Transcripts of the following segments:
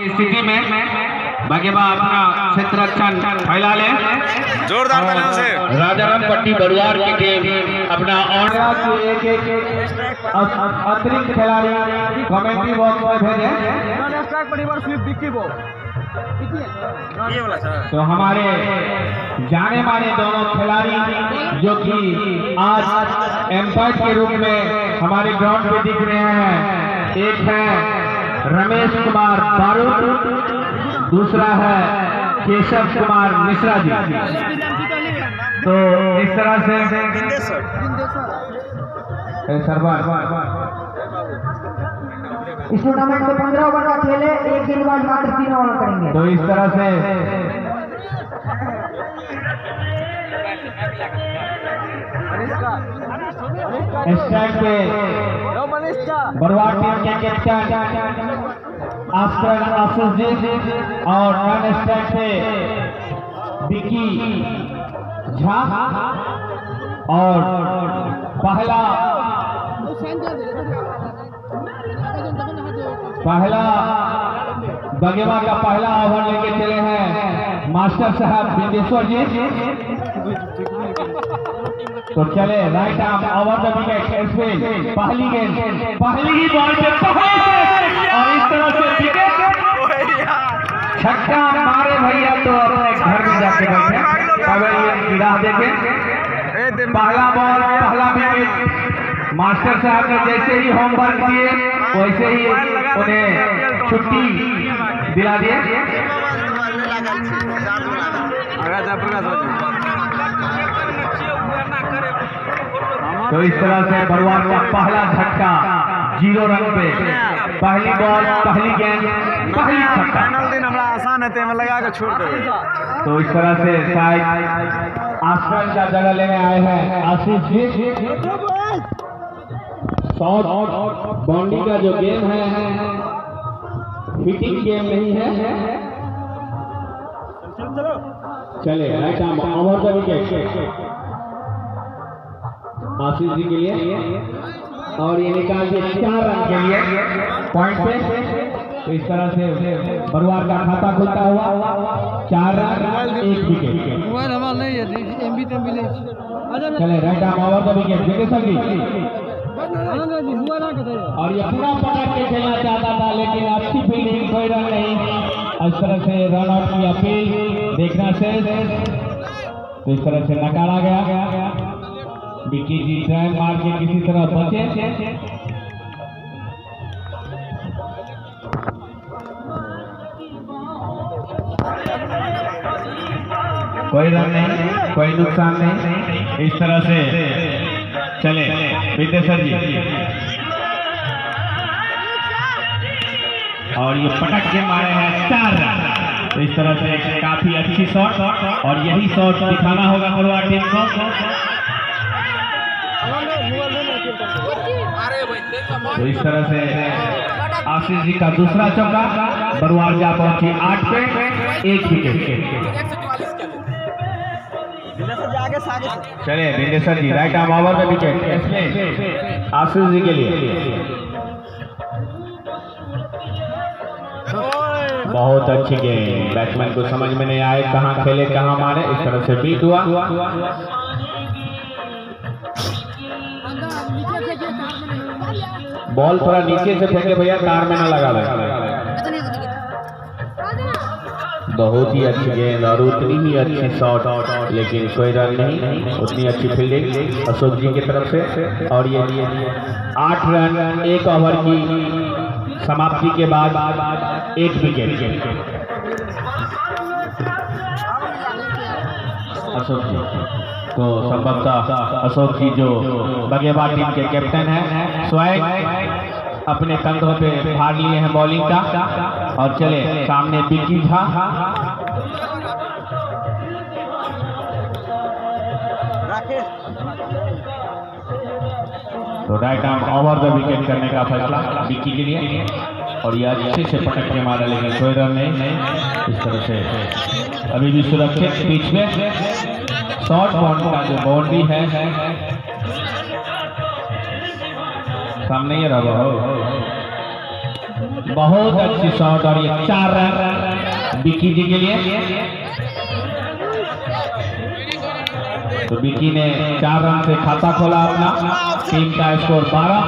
स्थिति में भाग्यवा अपना क्षेत्र अच्छा फैला ले। जोरदार तालियों से राजाराम पट्टी बरुआर की टीम अपना और अतिरिक्त खिलाड़ी कमेंट्री बॉक्स में भेजे। तो हमारे जाने माने दोनों खिलाड़ी जो कि आज एम्पायर के रूप में हमारे ग्राउंड पे दिख रहे हैं, एक है रमेश कुमार बारूद, दूसरा है केशव कुमार मिश्रा जी। तो इस तरह से इस टूर्नामेंट में 15 ओवर का खेल है, एक गेंदबाज मात्र 3 ओवर करेंगे। तो इस तरह से स्टैंड पे बरुआर टीम के कैप्टन आशीष जी और रन स्टैंड पे विकी झा और पहला बगेवा का पहला ओवर लेके चले हैं मास्टर साहब बिंदेश्वर जी। तो चले right arm over the wicket spin, पहली गेंद पहली ही बॉल पे और इस तरह से विकेट छक्का मारे भैया तो अपने घर में जाके बैठे की राह देखे। पहला बॉल पहला विकेट मास्टर साहब ने जैसे ही होमवर्क किए वैसे ही उन्हें छुट्टी दिला दिए। तो इस तरह से बरुआर का पहला झटका 0 रन पे, पहली बॉल पहली गेंद पहली छक्का। दिन हमारा आसान है में लगा के छोड़ दो। तो इस तरह से शायद आसमान का जगह लेने आए हैं आशीष जी। शॉट बाउंड्री का जो गेम है हिटिंग गेम नहीं है। चले right arm over the wicket Ashish ji के लिए और ये निकाल के 4 रन के लिए पॉइंट पे। तो इस तरह से बरुआर का खाता खुलता हुआ 4 रन 1 विकेट। चले right arm over the wicket wicket ji. और ये पूरा पकड़ के खेलना चाहता था लेकिन अच्छी फील्डिंग, कोई रन नहीं। इस तरह से रन आउट की अपील देखना से तो इस तरह से नकारा गया। विकी जी ड्राइव मार के किसी तरह बचे। कोई रन नहीं, कोई नुकसान नहीं। इस तरह से चले विद्यासर जी और ये पटक के मारे हैं 4 रन। तो इस तरह से काफी अच्छी शॉट और यही शॉट दिखाना होगा बरुआर टीम को। तो इस तरह से आशीष जी का दूसरा चौका, बरुआर जा पहुंची 8 पे 1 विकेट। चले Bindeshwar ji right arm over the wicket Ashish ji के लिए। बहुत अच्छी गेम, बैट्समैन को समझ में नहीं आए कहां खेले कहां मारे, इस तरह से बीट हुआ। बॉल थोड़ा नीचे से फेंके भैया, तार में ना लगा रहे। बहुत ही अच्छी गेंद और उतनी ही अच्छी शॉट, लेकिन कोई रन नहीं। उतनी अच्छी फील्डिंग अशोक जी की तरफ से। और ये 8 रन 1 ओवर की समाप्ति के बाद 1 विकेट अशोक जी। तो संभवतः अशोक जी जो बगेवा टीम के कैप्टन हैं, स्वयं अपने कंधों पे भाग लिए हैं बॉलिंग का। और चले सामने विकी झा, तो right arm over the wicket करने का फैसला विकी के लिए। और ये अच्छे से पटक के मारा, लेकिन कोई रन नहीं। इस तरह से अभी भी सुरक्षित पिच में शॉर्ट बाउंड्री का जो बाउंड्री है सामने ही रहा हो। बहुत अच्छी शॉट और ये 4 रन विकी जी के लिए। तो विकी ने 4 रन से खाता खोला अपना, टीम का स्कोर 12।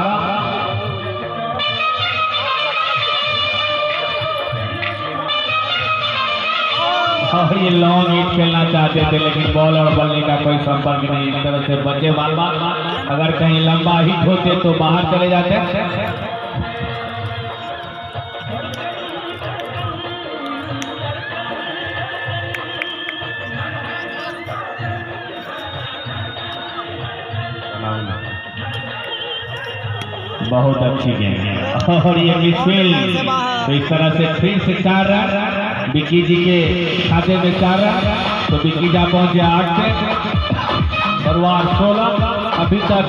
और ये लॉन्ग हिट खेलना चाहते थे लेकिन बॉल और बल्ले का कोई संपर्क नहीं, इस तरह से बचे बाल बाल। अगर कहीं लंबा हिट होते तो बाहर चले जाते। बहुत अच्छी गेंद और ये मिसफील्ड। तो इस तरह से फिर से 4 रन विकी जी के खाते में 4 रन। तो विकी जा पहुंचे 8 से, बरुआर 16। अभी तक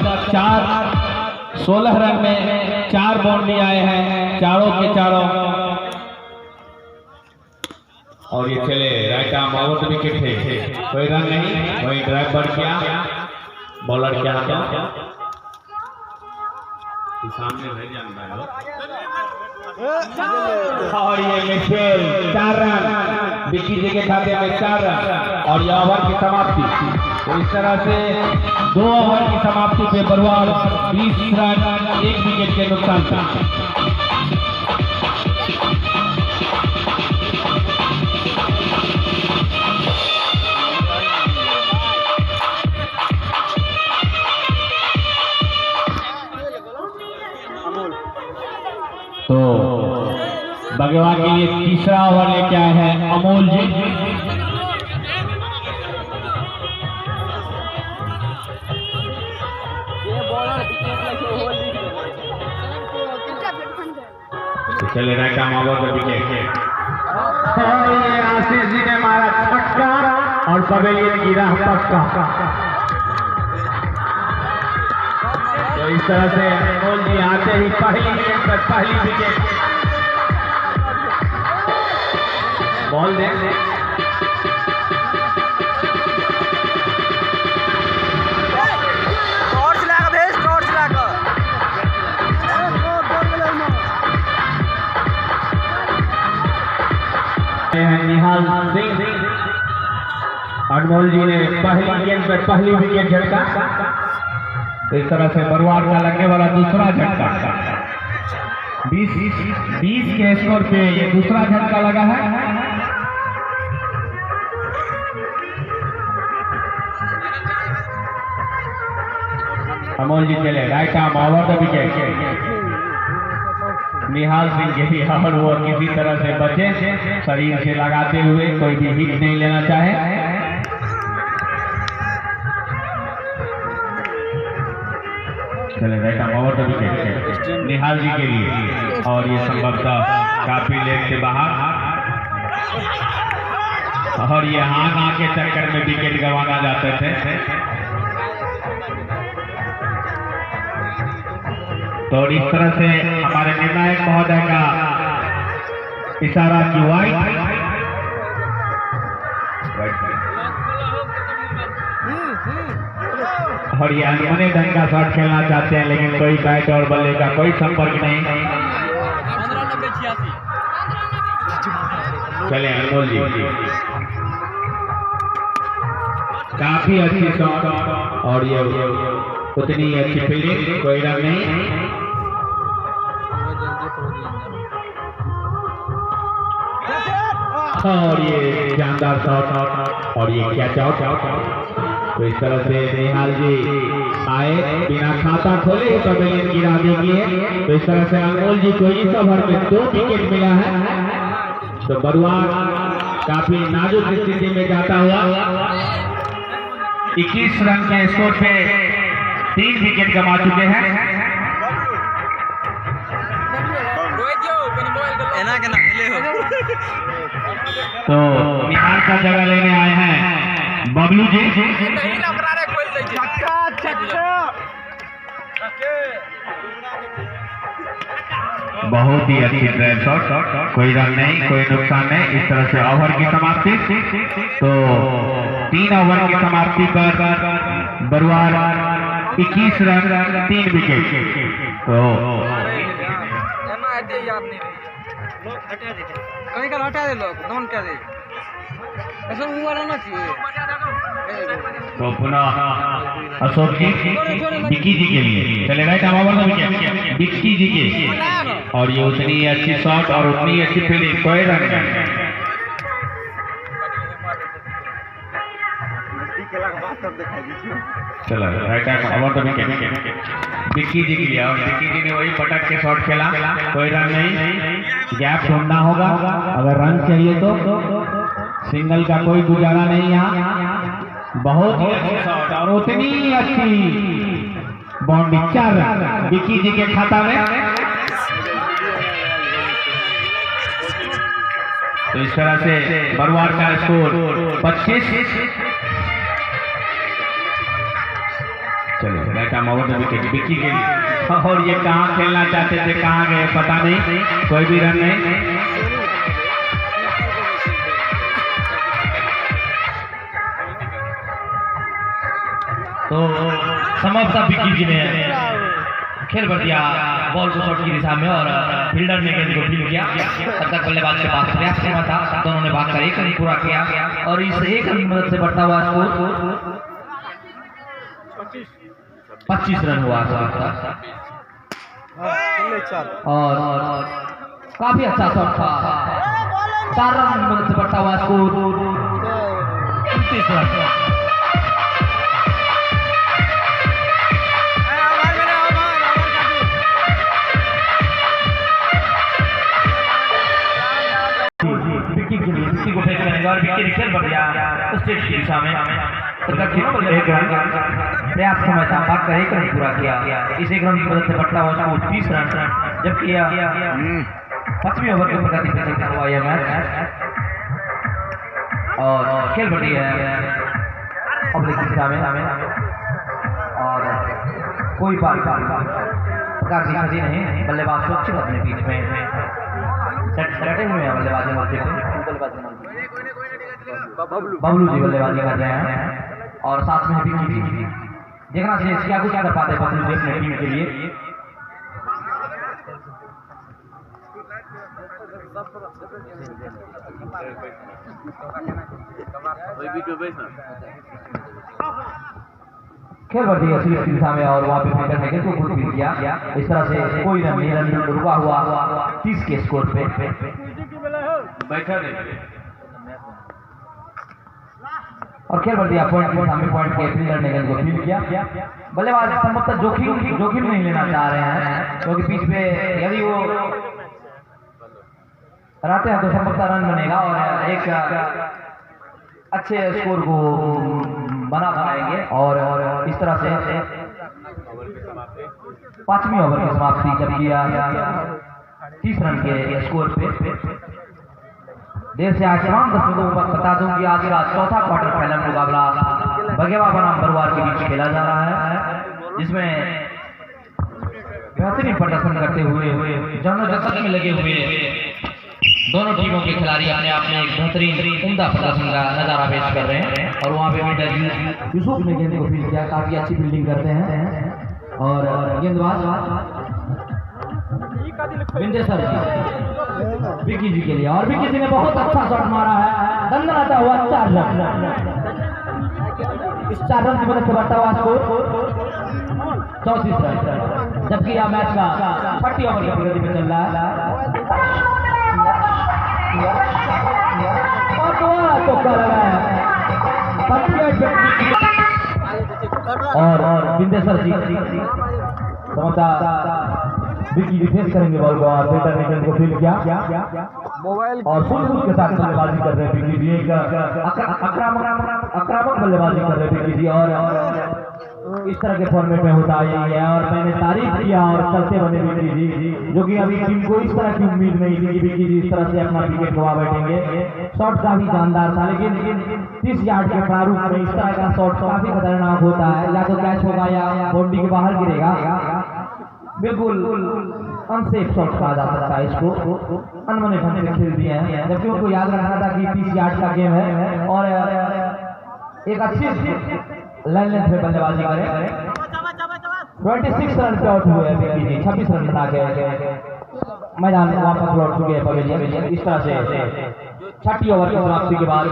16 रन में 4 बाउंड्री आए हैं, चारों के चारों। और ये चले राइट आर्म आउट विकेट थे, कोई रन नहीं। वही ड्राइव बढ़ गया, बॉलर क्या था सामने रह जाता है। और ये मिसफील्ड 4 रन विकी जी के खाते में 4 रन और ये ओवर की समाप्ति। तो इस तरह से 2 ओवर की समाप्ति पे बरुआर 20 रन 1 विकेट के नुकसान था। तो बगवा के लिए तीसरा ओवर लेके आए हैं अमोल जी। तो चले राइट आर्म ओवर पे विकेट। ये आशीष जी ने मारा छक्का और पवेलियन गिरा पक्का। तो इस तरह से अमोल जी आते ही पहली गेंद पर पहली विकेट। बॉल दे निहाल सिंह। अनमोल जी ने पहली गेंद पर पहली विकेट झटका। तो इस तरह से बरुआर का लगने वाला दूसरा झटका। 20 के स्कोर पे ये दूसरा झटका लगा है। अमोल जी चले right arm over the wicket. Nihal Singh के भी और वो किसी तरह से बचे, शरीर से लगाते हुए, कोई भी हिट नहीं लेना चाहे। चले right arm over the wicket Nihal ji के लिए। और ये संभवतः काफी लेट से बाहर। और ये हाथ के चक्कर में विकेट गंवाना जाते थे। तो इस तरह से हमारे निर्णायक महोदय का इशारा की वाइड। और ये अनमने ढंग का शॉट खेलना चाहते हैं लेकिन कोई बैट और बल्ले का कोई संपर्क नहीं। चले अनमोल जी काफी अच्छी शॉट और ये उतनी अच्छी फील्डिंग, कोई रन नहीं। और ये शानदार शॉट और ये कैच आउट। तो इस तरह से निहाल जी आए बिना खाता खोले पवेलियन गिरा देंगे। तो इस तरह से अनमोल जी को इस ओवर में 2 विकेट मिला है। तो बरुआर काफी नाजुक स्थिति में जाता हुआ 21 रन के स्कोर पे 3 विकेट गंवा चुके हैं। तो निहाल का जगह लेने आए हैं बबलू जी। बहुत ही अच्छी ड्राइव शॉट, कोई रन नहीं, कोई नुकसान नहीं। इस तरह से ओवर की समाप्ति। तो 3 ओवर की समाप्ति पर बरुआर 21 रन 3 विकेट। तो के याद नहीं रही लोग हटा दे कहीं का हटा दे लोग डोंट क्या दे ऐसा हुआ रहना चाहिए तो पुनः अशोक जी विक्की जी के लिए चले राइट हमारा विक्की जी के, और ये उतनी अच्छी शॉट और उतनी अच्छी फील्डिंग, कोई रन नहीं। चलो राइट हमारा विक्की जी के लिए, और विक्की जी ने वही पटक के शॉट खेला, कोई रन नहीं। गैप ढूंढना होगा, अगर रन चाहिए तो सिंगल का कोई गुजारा नहीं यहाँ। बहुत ही अच्छी शॉट और उतनी अच्छी बाउंड्री, 4 रन विक्की जी के खाता में। तो इस तरह से बरवार का स्कोर 25। चलिए राइट विकेट विक्की के लिए, और ये कहाँ खेलना चाहते थे कहाँ गए पता नहीं, कोई भी रन नहीं। तो समाप्त विक्की जी ने खेल भर दिया बॉल को शॉट की दिशा में, और फील्डर ने गेंद को फील्ड किया। तब तक बल्लेबाज के पास प्रयास करना था, दोनों ने भागकर 1 रन पूरा किया, और इस 1 रन की मदद से बढ़ता हुआ स्कोर 25 रन हुआ और काफी अच्छा शॉट था। 4 रन की मदद से बढ़ता हुआ स्कोर 29 रन। विक्की को फेंक करेंगे और विक्की ने खेल बढ़ दिया स्टेट की दिशा में। पर्याप्त समय था, भागकर 1 रन पूरा किया। इस 1 रन की मदद से बढ़ता हुआ उसको 30 रन, जबकि 5वीं ओवर के प्रगति पे चलता हुआ यह मैच, और खेल बढ़ी है अगली दिशा में, और कोई प्रकार की क्षति नहीं। बल्लेबाज सुरक्षित अपने बीच में सेटिंग में है, बल्लेबाजी बबलू जी बल्लेबाजी कर रहे हैं, और साथ में विक्की जी। देखना चाहिए क्या कुछ कर पाते बबलू जी अपने टीम के लिए। खेल बढ़ दिया सीट की दिशा में, और वहाँ पे फील्डर ने गेंद को फुल फील्ड किया। इस तरह से कोई रन नहीं, रन रुका हुआ 30 के स्कोर पे बैठा नहीं, और खेल बढ़ दिया पॉइंट के सामने पॉइंट के फील्डर ने गेंद को फील्ड किया। बल्लेबाज संभवतः जोखिम नहीं लेना चाह रहे हैं, क्योंकि बीच पे यदि वो रहते हैं तो संभवतः रन बनेगा और एक अच्छे स्कोर को बना पाएंगे। और इस तरह से 5वीं ओवर की समाप्ति जब किया 30 रन के स्कोर पे। देर से आज तमाम दर्शकों को बता दूं कि आज का 4था क्वार्टर फाइनल मुकाबला बगेवा बनाम बरवार के बीच खेला जा रहा है, जिसमें बेहतरीन प्रदर्शन करते हुए जन्नत में लगे हुए दोनों टीमों के खिलाड़ी अपने आप में एक बेहतरीन उम्दा प्रदर्शन का नजारा पेश कर रहे हैं। और वहाँ पे यूसुफ ने गेंद को फील्ड किया, काफी अच्छी फील्डिंग करते हैं। और गेंदबाज विंदेसर जी विक्की जी के लिए, और विक्की जी ने बहुत अच्छा शॉट मारा है, दंदनाता हुआ 4 रन। इस 4 रन की मदद से बढ़ता हुआ स्कोर 34 रन, जबकि यह मैच का 30 ओवर की प्रगति में चल रहा है। और विंदेसर जी विक्की डिफेंस करेंगे बॉल को, और बेटर ने गेंद को फील्ड किया और सुन के साथ बल्लेबाजी कर रहे हैं विक्की जी। एक आक्रामक बल्लेबाजी कर रहे हैं विक्की जी, और इस तरह के फॉर्मेट में होता है। और मैंने तारीफ किया और चलते बने विक्की जी, जो कि अभी टीम को इस तरह की उम्मीद नहीं थी कि विक्की जी इस तरह से अपना विकेट गवा बैठेंगे। शॉट काफी शानदार था, लेकिन 30 यार्ड के प्रारूप में इस तरह का शॉट काफी खतरनाक होता है, या तो कैच होगा या बाउंड्री के बाहर गिरेगा। बिल्कुल अनसेफ शॉट कहा जा सकता है इसको, अनमने ढंग से खेल दिए हैं, जबकि उनको याद रखना था कि 30 यार्ड का गेम है और एक अच्छी लाइन लेंथ में बल्लेबाजी करें। 26 रन पे आउट हुए हैं विक्की जी, 26 रन बना के। मैदान में वापस लौट चुके हैं पवेलियन। इस तरह से छठी ओवर की समाप्ति के बाद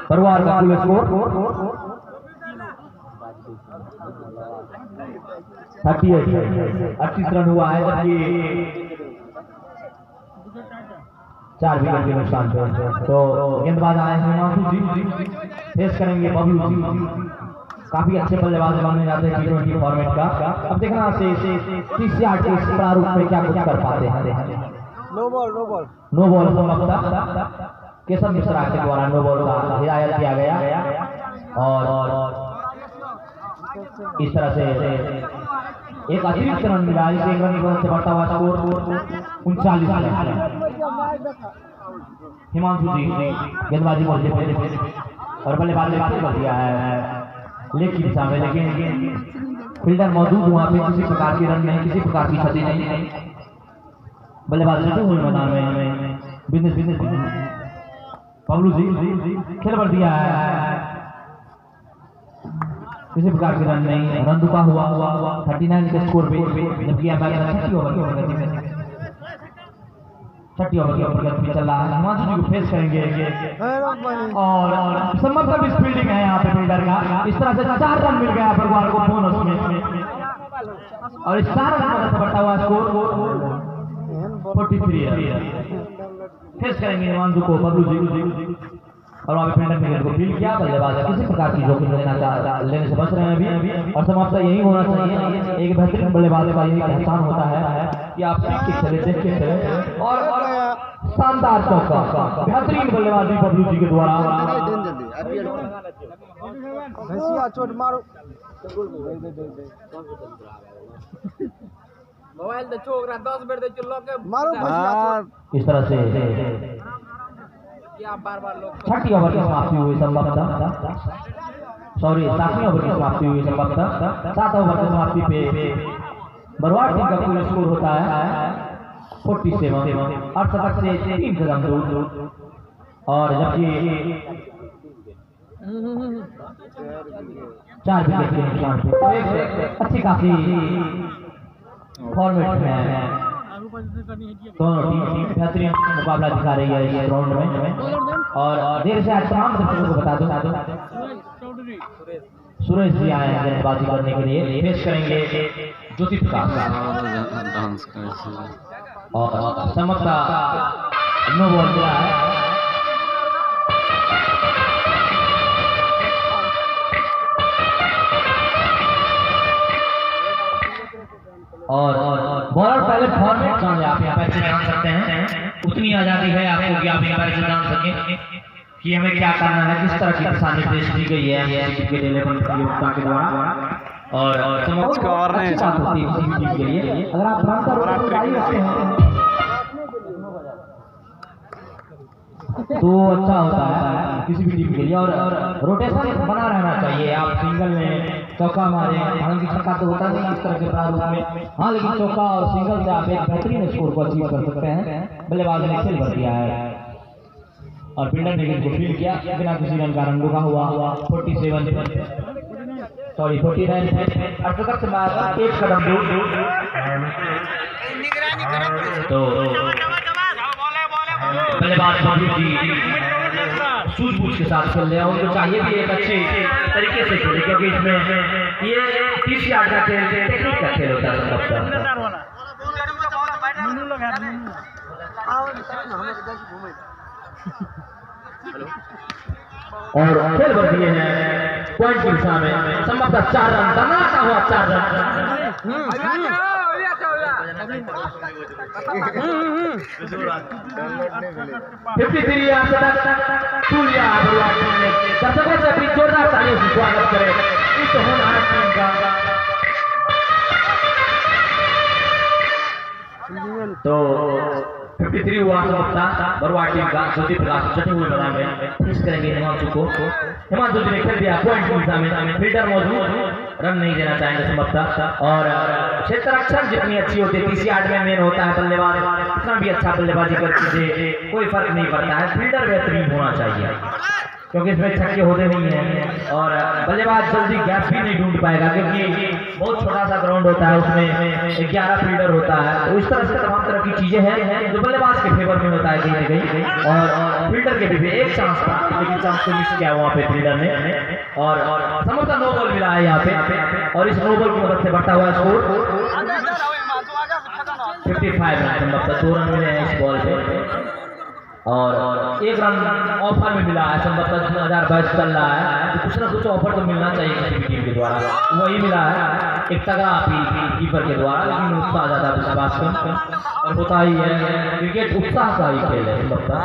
परवार का कुल स्कोर 38 रन हुआ है, जबकि 4 विकेट के नुकसान पे। तो गेंदबाज आए हैं हिमांशु जी, फेस करेंगे बबलू जी। काफी अच्छे बल्लेबाज माने जाते हैं T20 फॉर्मेट का। अब देखना से 30 के इस प्रारूप में क्या कुछ कर पाते हैं। नो बॉल संभवतः केशव मिश्रा के द्वारा नो बॉल का हिदायत किया गया और इस तरह से एक अतिरिक्त रन मिला। इस एक रन की वजह से बढ़ता हुआ स्कोर 39 रन। हिमांशु जी गेंदबाजी बोलते और बल्लेबाज ने बात कर दिया है लेग की दिशा में, लेकिन फील्डर मौजूद वहाँ पे किसी प्रकार की रन नहीं, किसी प्रकार की क्षति नहीं। बल्लेबाज लगे हुए मैदान में बिजनेस बबलू जी खेल भर दिया है, किसी प्रकार की रन नहीं। रन रुका हुआ 39 के स्कोर पे, जबकि छठी ओवर की प्रगति चल रहा है। हिमांशु जी को फेस करेंगे और संभवतः मिस फील्डिंग है यहाँ पे फील्डर का। इस तरह से 4 रन मिल गया परवार को बोनस में और इस 4 रन का बढ़ता हुआ स्कोर 43 है। फेस करेंगे हिमांशु को बबलू जी और वहाँ पे फील्डर ने को फील्ड किया। बल्लेबाज किसी प्रकार की जोखिम लेने से बच रहे हैं अभी और समाप्त यही होना चाहिए। एक बेहतरीन बल्लेबाज का यही एहसान होता है कि आप सीख के चले, देख के चले और शानदार चौका, बेहतरीन बल्लेबाजी बबलू जी के द्वारा। चोट मारो मोबाइल दे छोकरा 10 बेर दे चलो के मारो। इस तरह से क्या बार लोग छठी ओवर की समाप्ति हुई संभवतः, सॉरी 7वीं ओवर की समाप्ति हुई संभवतः। 7 ओवर की समाप्ति पे बरवाड़ टीम का कुल स्कोर होता है 47 और शतक से 3 कदम दूर और जबकि 4 विकेट के नुकसान पे अच्छी खासी फॉर्मेट में दोनों टीम बेहतरीन मुकाबला दिखा रही है इस राउंड में। और देर से आज तमाम दर्शकों को बता दूं सुरेश जी आए हैं गेंदबाजी करने के लिए। फेस करेंगे ज्योति प्रकाश और समता नो बॉल मिला है। और बॉलर पहले फॉर्मेट जान आप यहाँ पैसे जान सकते हैं, उतनी आज़ादी है आपको कि आप यहाँ पैसे जान सकें कि हमें क्या करना है, किस तरह की दिशा निर्देश दी गई है के लेवल प्रतियोगिता के द्वारा। और अच्छी बात होती है किसी भी के लिए अगर आप जारी रखते हैं तो अच्छा होता है किसी भी टीम के लिए। और रोटेशन बना रहना चाहिए। आप सिंगल में चौका मारे, हालांकि छक्का तो होता नहीं इस तरह के प्रारूप में, हाँ, लेकिन चौका और सिंगल से आप एक बेहतरीन स्कोर को अचीव कर सकते हैं। बल्लेबाज ने खेल भर दिया है और फील्डर ने गेंद को फील्ड किया बिना किसी रन का। रन रुका हुआ 47 सॉरी 49 और शतक से बाद 1 कदम दूर। तो बल्लेबाज बबलू जी सूझबूझ के साथ खेल रहे हैं। उनको चाहिए भी एक अच्छे तरीके से खेले, क्योंकि इसमें ये 30 यार्ड का खेल टेक्निक का खेल होता है। और खेल भर दिए हैं पॉइंट की दिशा में संभवतः 4 रन बनाता हुआ 4 रन 53 दर्शकों से भी जोरदार तालियों से स्वागत करें इस होनहार टीम का। तो 53 हुआ समाप्ता बरवाड़ टीम का। ज्योति प्रकाश जटे हुए मैदान में फिश करेंगे हिमांशु को। हिमांशु जी ने खेल दिया पॉइंट की दिशा में, फील्डर मौजूद, रन नहीं देना चाहेंगे समाप्ता। और क्षेत्र रक्षण जितनी अच्छी होती है 30 यार्ड में मेन होता है बल्लेबाज, इतना भी अच्छा बल्लेबाजी करके कोई फर्क नहीं पड़ता है, फील्डर बेहतरीन होना चाहिए। क्योंकि इसमें छक्के होते नहीं हैं और बल्लेबाज जल्दी गैप भी नहीं ढूंढ पाएगा, क्योंकि बहुत छोटा सा ग्राउंड होता है, उसमें 11 फील्डर होता है। तो इस तरह से तमाम तरह की चीजें हैं जो बल्लेबाज के फेवर में होता है कहीं ना कहीं, और फील्डर के भी एक चांस था, लेकिन चांस को मिस किया वहाँ पे फील्डर ने, और समझता नो बॉल मिला है यहाँ पे, और इस नो बॉल की मदद से बढ़ता हुआ स्कोर 55 रन, मतलब 2 रन मिले हैं इस बॉल पे, और 1 रन ऑफर में मिला है। संभवतः 2022 चल रहा है तो कुछ ना कुछ ऑफर तो मिलना चाहिए किसी भी टीम के द्वारा, वही मिला है एक तगड़ा कीपर के द्वारा, लेकिन उत्साह ज्यादा विश्वास कम, और होता ही है क्रिकेट उत्साह का ही खेल है। संभवतः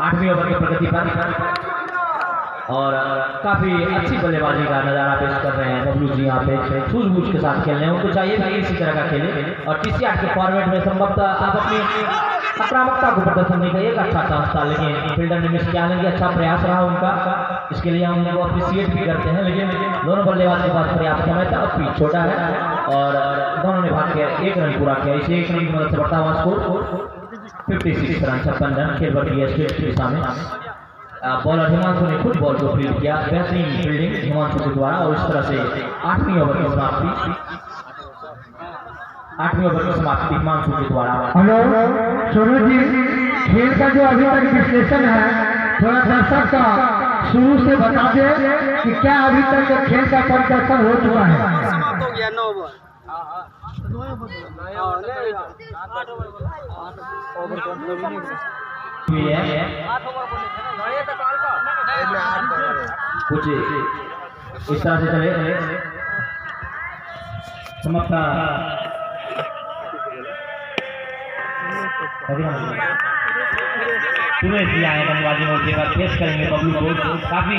8वीं ओवर की प्रगति पर और काफी अच्छी बल्लेबाजी का नजारा पेश कर रहे हैं बबलू जी यहाँ पे, सूझबूझ के साथ खेल रहे हैं। उनको चाहिए भाई इसी तरह का खेले, और TC8 के फॉर्मेट में संभवतः आप अपनी आक्रामकता को प्रदर्शन नहीं किया, एक अच्छा चांस था लेकिन फील्डर ने मिस किया, हालांकि अच्छा प्रयास रहा उनका, इसके लिए हम उनको अप्रिशिएट भी करते हैं। लेकिन दोनों बल्लेबाज के पास पर्याप्त समय था, पिच छोटा है और दोनों ने भाग के 1 रन पूरा किया, इसे 1 रन की मदद से बढ़ता हुआ स्कोर 56 रन, 56 रन खेल बढ़ गया स्टेट की दिशा में। बॉलर हिमांशु ने खुद बॉल को फील्ड किया, बेहतरीन फील्डिंग हिमांशु के द्वारा, और इस तरह से 8वीं ओवर की समाप्ति, 8वीं ओवर की समाप्ति हिमांशु के द्वारा। हेलो सोनू जी, खेल का जो अभी तक विश्लेषण है थोड़ा दर्शक का शुरू से बता दे कि क्या अभी तक खेल का प्रदर्शन हो चुका है। समाप्त हो गया 9 ओवर। कुछ इस तरह से चले समाप्ता सुरेश जी आए बल्लेबाजी में, उसके बाद पेश करेंगे बबलू को। काफी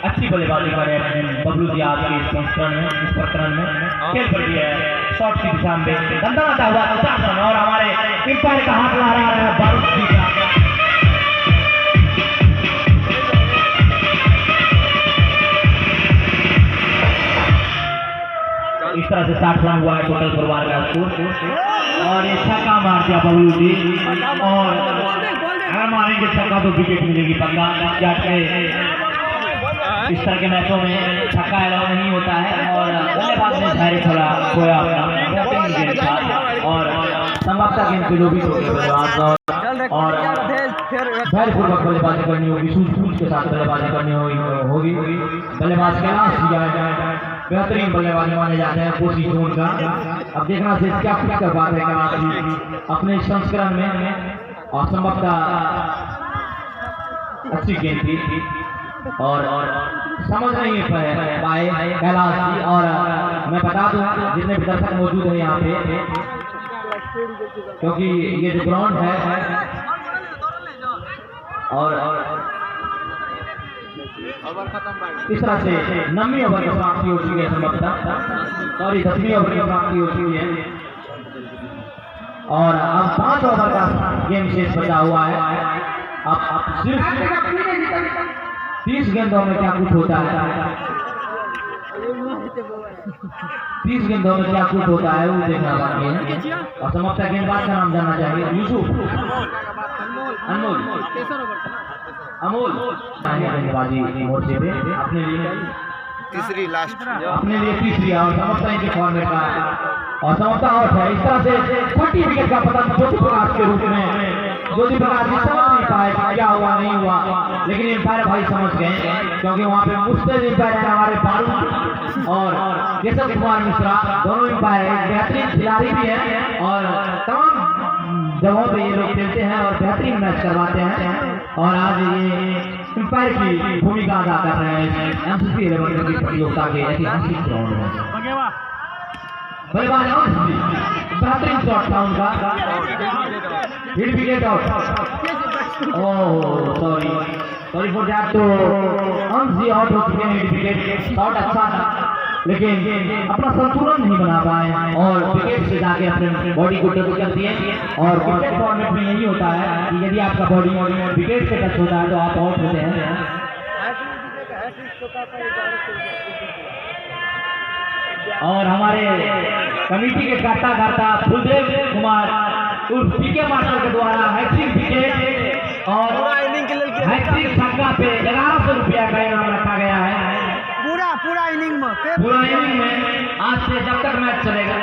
अच्छी बल्लेबाजी कर रहे हैं बबलू जी आज के इस संस्करण में, इस प्रकरण में खेल कर दिया है शॉट की दिशा में दंडनाता हुआ 50 रन, और हमारे अंपायर का हाथ लहरा रहा है बारूद जी का। इस तरह से 60 रन हुआ है टोटल परिवार का स्कोर, और ये छक्का मार दिया बबलू जी, और अगर मारेंगे छक्का तो विकेट मिलेगी पक्का। इस तरह के मैचों में छक्का अलाउ नहीं होता है, और बल्लेबाज ने धैर्य थोड़ा खोया अपना, और संभवतः गेंद पे लोभी और धैर्यपूर्वक बल्लेबाजी करनी होगी, सूझबूझ के साथ बल्लेबाजी करनी होगी। बल्लेबाज के नाम बेहतरीन बल्लेबाज माने जाते हैं कोशिश जोन का। अब देखना से क्या कुछ कर पाते हैं अपने संस्करण में, और संभवतः अच्छी गेंद थी, और समझ नहीं पाए कैलाश जी। और मैं बता दूं जितने भी दर्शक मौजूद हैं यहाँ पे, क्योंकि ये जो ग्राउंड है और इस तरह से 9वीं ओवर की समाप्ति हो चुकी है, संभवतः सॉरी 10वीं ओवर की समाप्ति हो चुकी है, और अब 5 ओवर का गेम शेष बचा हुआ है। अब सिर्फ 30 गेंदों में क्या कुछ होता है, 30 गेंदों में क्या कुछ होता है वो देखना बाकी है। और समाप्त गेंदबाज का नाम जानना चाहिए, यूसुफ अमोल गेंदबाजी मोर्चे पे अपने लिए तीसरी लास्ट, अपने लिए तीसरी, और समझता है कि फॉर्मेट का, और समझता आउट है। इस तरह से छोटी विकेट का पता ज्योति प्रकाश के रूप में, ज्योति प्रकाश जी समझ नहीं पाए क्या हुआ नहीं हुआ, लेकिन एम्पायर भाई समझ गए, क्योंकि वहाँ पे मुस्तैद एम्पायर है हमारे बारूद और केशव कुमार मिश्रा, दोनों एम्पायर बेहतरीन खिलाड़ी भी है, और तमाम जगहों पे ये लोग खेलते हैं और बेहतरीन मैच करवाते हैं, और आज ये एम्पायर की भूमिका अदा कर रहे हैं MCC 11 की प्रतियोगिता के ऐतिहासिक ग्राउंड में। बल्लेबाज बेहतरीन शॉट था उनका, hit wicket out, oh sorry for that, तो अंश जी आउट हो चुके हैं। हिट विकेट शॉट अच्छा था, लेकिन अपना संतुलन नहीं बना पाए, और विकेट से जाके अपने बॉडी को टच करती है, और क्रिकेट फॉर्मेट में यही होता है कि यदि आपका बॉडी विकेट से टच होता है तो आप आउट होते हैं। और हमारे कमेटी के कर्ता फुलदेव कुमार उस पीके मास्टर के द्वारा हैट्रिक विकेट और पूरा इनिंग क्लियर किया हैट्रिक छक्का पे 1100 रुपया का इनाम रखा गया है। पूरा इनिंग में पूरा इनिंग में आज से जब तक मैच चलेगा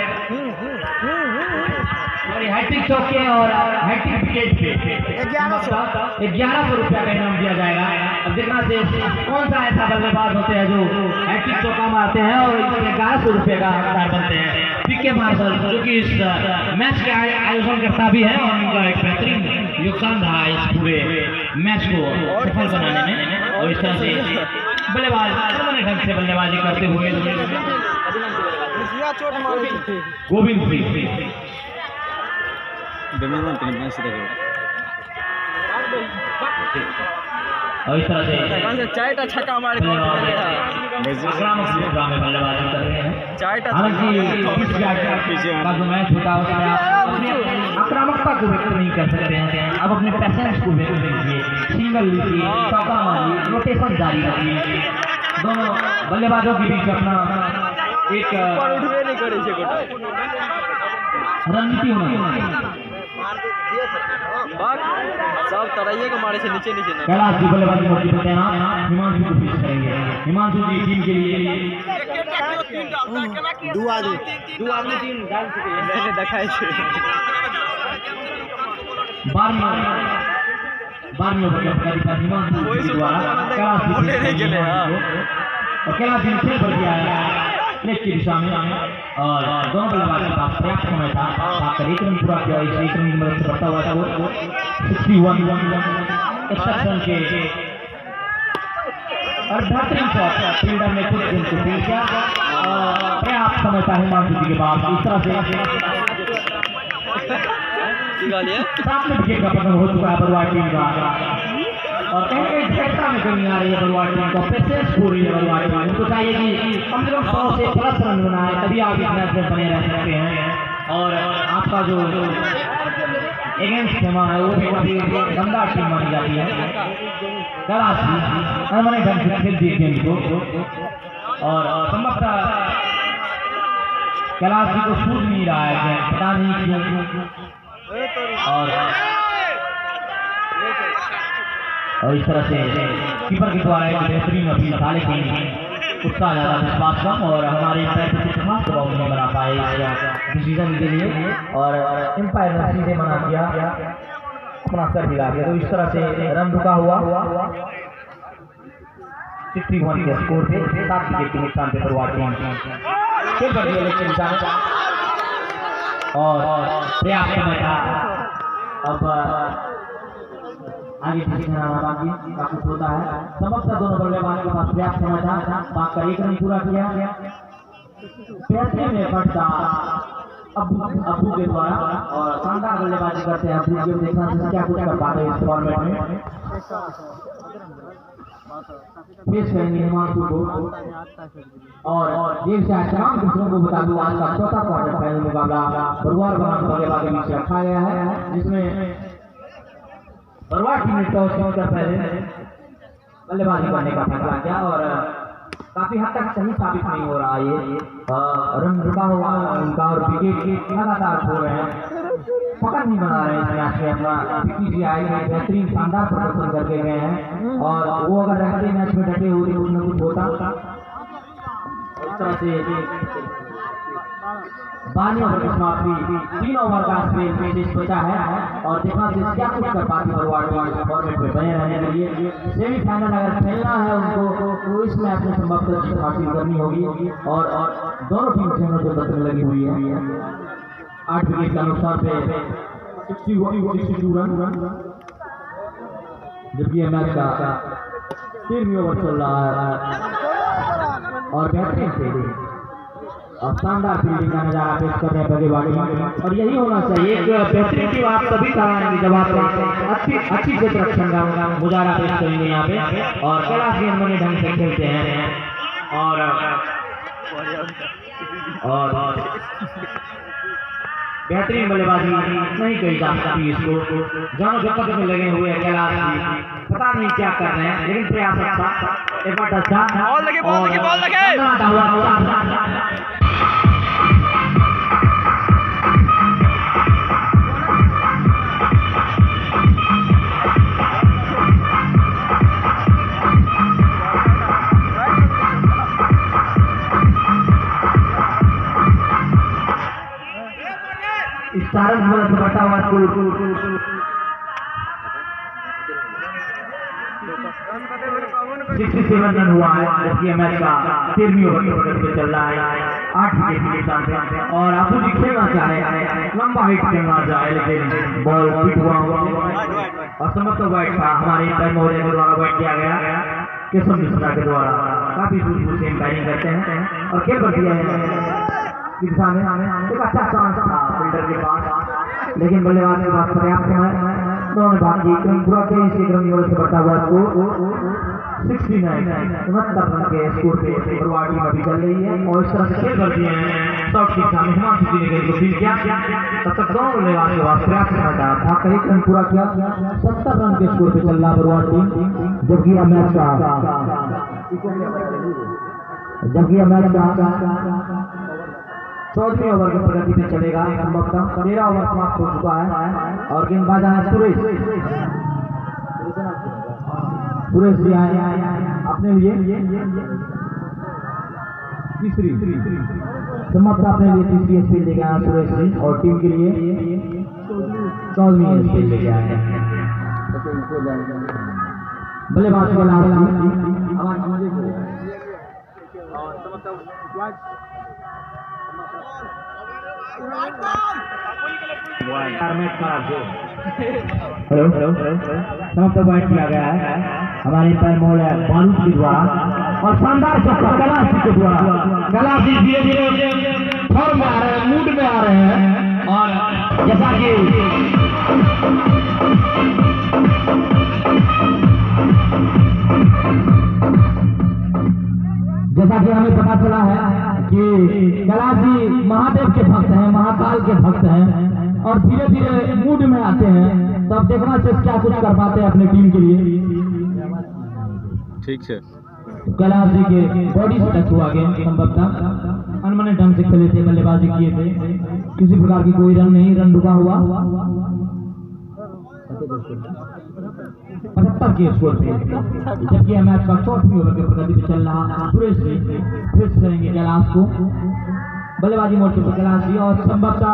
हैट्रिक चौके और हैट्रिक विकेट पे 1100 रुपया का इनाम दिया जाएगा। अब देखना से कौन सा ऐसा बल्लेबाज होते हैं जो हैट्रिक चौका मारते हैं और 1100 रुपये का हकदार बनते हैं। पीके मार्शल जो कि इस मैच के आयोजन करता भी है और उनका एक बेहतरीन योगदान रहा इस पूरे मैच को सफल बनाने में। और इस तरह से बल्लेबाज ढंग से बल्लेबाजी करते हुए चोट मारे गोविंद सिंह और इस तरह से 4टा छक्का मारे आक्रामक मुद्रा में बल्लेबाजी कर रहे हैं। 4टा हालांकि का जो मैच होता है उसमें आप अपनी आक्रामकता को व्यक्त नहीं कर सकते हैं, आप अपने पैसेंस को व्यक्त कीजिए, सिंगल लीजिए, चौका मारिए, रोटेशन जारी रखिए। दोनों बल्लेबाजों के बीच अपना एक रणनीति होना सब तरैये के मारे से नीचे ना कैलाश जी बल्लेबाजी मोटी पर तैनात हिमांशु को पेश करेंगे। हिमांशु जी टीम के लिए दो आदमी टीम डाल चुके हैं मैंने दिखाई छे 12 ओवर हिमांशु के द्वारा कैलाश बोले नहीं चले और कैलाश जी खेल पर किया है प्लेट की दिशा में और दोनों बल्लेबाज के पास पर्याप्त समय था। आकर एक रन पूरा किया, इस एक रन की मदद से बढ़ता हुआ था वो 61 एक्सेप्शन के और बेहतरीन शॉट फील्डर ने कुछ दिन को फील्ड किया। पर्याप्त समय था हिमांशु जी के पास। इस तरह से सात विकेट का पतन हो चुका है बरुआ टीम का और कहीं क्षेत्रता में कमी आ रही है बरुआ टीम का। पेशेंस हो रही है बरुआ टीम, उनको चाहिए कि कम से कम 100 से प्लस रन बनाए तभी आप इस मैच में बने रह सकते हैं। और आपका जो अगेंस्ट खेमा है वो भी काफी गंदा टीम मानी जाती है। कैलाश मैंने ढंग से खेल दिए गेम को और संभवतः कैलाश जी को सूझ नहीं रहा है, पता नहीं क्यों। और इस तरह से कीपर के द्वारा एक बेहतरीन अपील था, लेकिन उत्साह ज़्यादा विश्वास कम और हमारे एम्पायर को खास दबाव नहीं बना पाए इस डिसीजन के लिए और एम्पायर ने सीधे मना किया, अपना सर हिला दिया। तो इस तरह से रन रुका हुआ 61 के स्कोर पे 7 विकेट के नुकसान पे बरुआ टीम खेल कर दिया लेकिन और पर्याप्त समय था। अब आगे बाकी कुछ होता है। समझता दोनों बल्लेबाजों के पास पर्याप्त समय था, बात कर एक रन पूरा किया में पड़ता अब्बू के द्वारा और शानदार बल्लेबाजी करते हैं। अब्बू गेम देखना से क्या कुछ कर पाते हैं इस फॉर्मेट में। पेश करेंगे हिमांशु को और गेम से तमाम दूसरों को बता दूं आज का चौथा क्वार्टर फाइनल मुकाबला बरुआर बनाम बल्लेबाजी के बीच रखा गया है, जिसमें बरुआ टीम ने टॉस जीतकर पहले बल्लेबाजी करने का फैसला किया और काफी हद तक सही साबित नहीं हो रहा ये रन रुका हुआ उनका और विकेट लगातार खो रहे हैं, पकड़ नहीं बना रहे इस मैच में। अपना पीटीसीआई में बेहतरीन शानदार प्रदर्शन करके गए हैं और वो अगर रहते मैच में डटे हुए कुछ न कुछ होता। इस तरह से 12 ओवर की समाप्ति 3 ओवर का स्पेस शेष बचा है और देखना से क्या कुछ कर पाती बरुआ टीम फॉर्मेट में बने रहने के लिए। सेमीफाइनल अगर खेलना है उनको तो इस मैच में संभवतः जीत हासिल करनी होगी और दोनों टीम खेलों से बचने लगी हुई है। 8 विकेट के अनुसार पे 62 रन, जबकि यह मैच का 13वीं ओवर चल रहा है और बेहतरीन फील्डिंग और शानदार फील्डिंग का नजारा पेश कर रहे हैं बल्लेबाजी और यही होना चाहिए। एक बेहतरीन टीम आप तभी कराएंगे जब आप अच्छी क्षेत्र रक्षण का मुजाहरा पेश करेंगे यहाँ पे और कैलाश जी अनमने ढंग से खेलते हैं और बेहतरीन बल्लेबाजी नहीं कही जा सकती इसको। दोनों जगत में लगे हुए कैलाश जी पता नहीं क्या कर रहे हैं, लेकिन प्रयास अच्छा एफर्ट अच्छा बॉल लगे सारण से बढ़ता हुआ स्कोर 67 रन हुआ है, जबकि मैच का 13वीं ओवर की प्रगति पे चल रहा है। 8 विकेट के नुकसान पे और आपू जी खेलना चाह रहे हैं, लंबा हिट खेलना चाहे लेकिन बॉल फिट हुआ और समझ तो वाइट था हमारे टाइम महोदय के द्वारा वाइट किया गया केशव मिश्रा के द्वारा। काफी सूझबूझ से एम्पायरिंग करते हैं और खेल कर दिया है दिशा में एक अच्छा चांस था फील्डर के पास, लेकिन बल्लेबाज के पास पर्याप्त है। उन्होंने बाकी क्रम पूरा किया, इसी क्रम से बढ़ता हुआ स्कोर 69 रन के स्कोर पे बरवाड़ टीम अभी चल रही है और इस तरह से खेल कर दिए हैं। शॉट के सामने हिमांशु जी ने गेंद को फील्ड किया, तब तक दोनों बल्लेबाज के पास पर्याप्त था। भाग कर एक रन पूरा किया, 70 रन के स्कोर पे चल रहा बरवाड़ टीम, जबकि यह मैच का 14वें ओवर की प्रगति में चलेगा। संभवतः 13 ओवर समाप्त हो चुका है और गेंदबाज है सुरेश जी आए अपने लिए तीसरी समाप्त अपने लिए तीसरी स्पेल लेके आया सुरेश जी और टीम के लिए 14वीं स्पेल लेके आए। बल्लेबाज के हेलो समाप्त पॉइंट किया गया है हमारे पैर महोदय बारूद के द्वारा और शानदार चौका कलाश जी के द्वारा। कलाश जी धीरे धीरे फॉर्म में आ रहे हैं, मूड में आ रहे हैं और जैसा कि हमें पता चला है कि कलाश जी महादेव के भक्त हैं, महाकाल के भक्त हैं और धीरे धीरे मूड में आते हैं, तो अब देखना चाहिए क्या कुछ कर पाते हैं अपने टीम के लिए। ठीक है, कलाश जी के बॉडी से टच हुआ गेम, संभवतः अनमने ढंग से खेले थे, बल्लेबाजी किए थे, किसी प्रकार की कोई रन नहीं, रन रुका हुआ 75 के स्कोर पे, जबकि मैच का 4वीं ओवर के प्रगति पे चल रहा। सुरेश जी फिर से रहेंगे कैलाश को बल्लेबाजी मोर्चे पर, कैलाश जी और संभवतः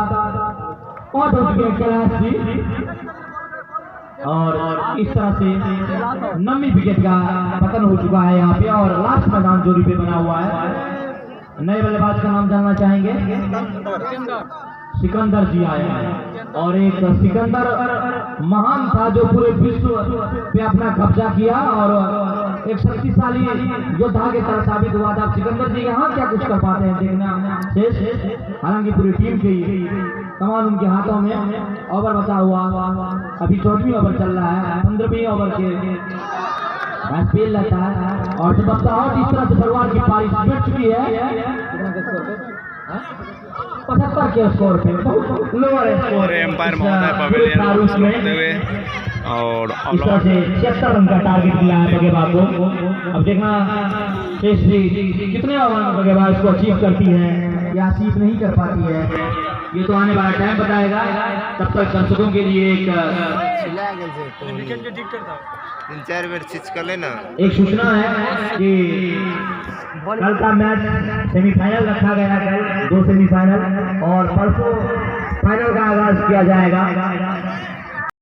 आउट हो चुके हैं कैलाश जी और इस तरह से 9वीं विकेट का पतन हो चुका है यहाँ पे और लास्ट मैदान जोड़ी पे बना हुआ है। नए बल्लेबाज का नाम जानना चाहेंगे? सिकंदर जी आए हैं और एक सिकंदर महान था जो पूरे विश्व पे अपना कब्जा किया और एक शक्तिशाली योद्धा के तरह साबित हुआ था। सिकंदर जी यहाँ क्या कुछ कर पाते हैं देखना शेष, हालांकि पूरी टीम के कमान उनके हाथों में। ओवर बचा हुआ अभी 14वीं ओवर चल रहा है, 15वीं ओवर के स्पेल लगता है और जब और इस तरह से बरवाड़ की पारी मिट चुकी है 75 के स्कोर पे, लोअर स्कोर एम्पायर महोदय पवेलियन होते हुए और इस तरह से 76 रन का टारगेट दिया है बगेबाज को। अब देखना शेष जी कितने ओवर में बगेबाज को अचीव करती है या अचीव नहीं कर पाती है, ये तो आने वाला टाइम बताएगा। तब तक दर्शकों के लिए एक 3-4 बेर चीज कर लेना। एक सूचना है कि कल का मैच सेमीफाइनल रखा गया है, कल 2 सेमीफाइनल और परसों फाइनल का आगाज किया जाएगा।